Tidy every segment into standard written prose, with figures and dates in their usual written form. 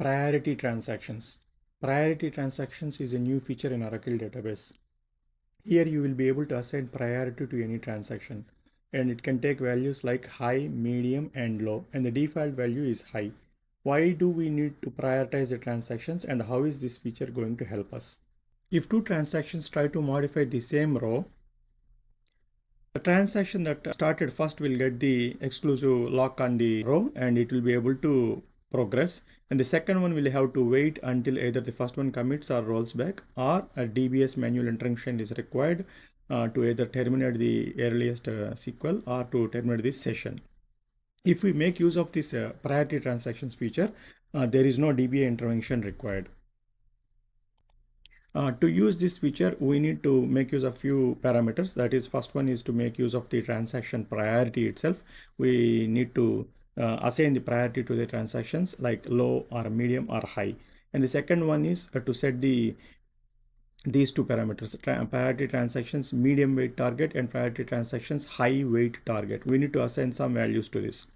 Priority transactions. Priority transactions is a new feature in Oracle database. Here you will be able to assign priority to any transaction, and it can take values like high, medium, and low, and the default value is high. Why do we need to prioritize the transactions, and how is this feature going to help us? If two transactions try to modify the same row, the transaction that started first will get the exclusive lock on the row and it will be able to progress. And the second one will have to wait until either the first one commits or rolls back, or a DBS manual intervention is required to either terminate the earliest sequel or to terminate this session. If we make use of this priority transactions feature, there is no DBA intervention required. To use this feature, we need to make use of few parameters. That is, first one is to make use of the transaction priority itself. We need to assign the priority to the transactions like low or medium or high. And the second one is to set these two parameters, priority transactions medium weight target and priority transactions high weight target. We need to assign some values to this.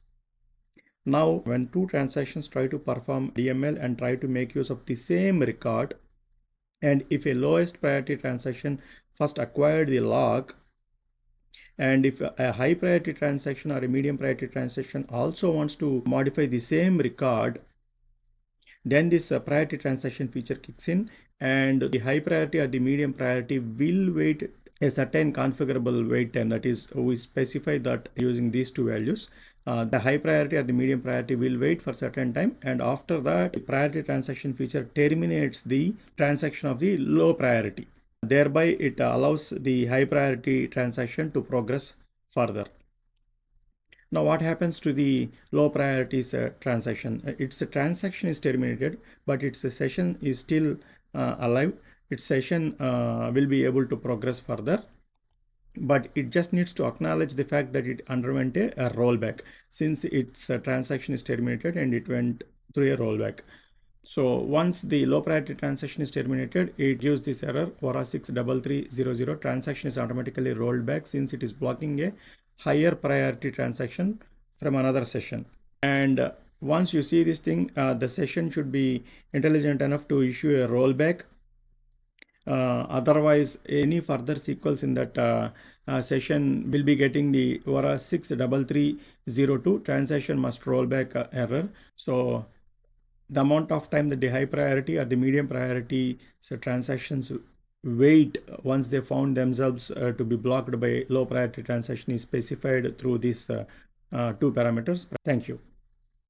Now, when two transactions try to perform DML and try to make use of the same record, and if a lowest priority transaction first acquired the lock, and if a high priority transaction or a medium priority transaction also wants to modify the same record, then this priority transaction feature kicks in, and the high priority or the medium priority will wait a certain configurable wait time. That is, we specify that using these two values. The high priority or the medium priority will wait for certain time, and after that the priority transaction feature terminates the transaction of the low priority. Thereby it allows the high priority transaction to progress further. Now what happens to the low priorities transaction? Its transaction is terminated, but its session is still alive. Its session will be able to progress further, but it just needs to acknowledge the fact that it underwent a rollback, since its transaction is terminated and it went through a rollback. So once the low priority transaction is terminated, it gives this error ORA 63300 transaction is automatically rolled back, since it is blocking a higher priority transaction from another session. And once you see this thing, the session should be intelligent enough to issue a rollback. Otherwise, any further sequels in that session will be getting the ORA 63302 transaction must roll back error. So the amount of time that the high priority or the medium priority transactions wait once they found themselves to be blocked by low priority transaction is specified through these two parameters. Thank you.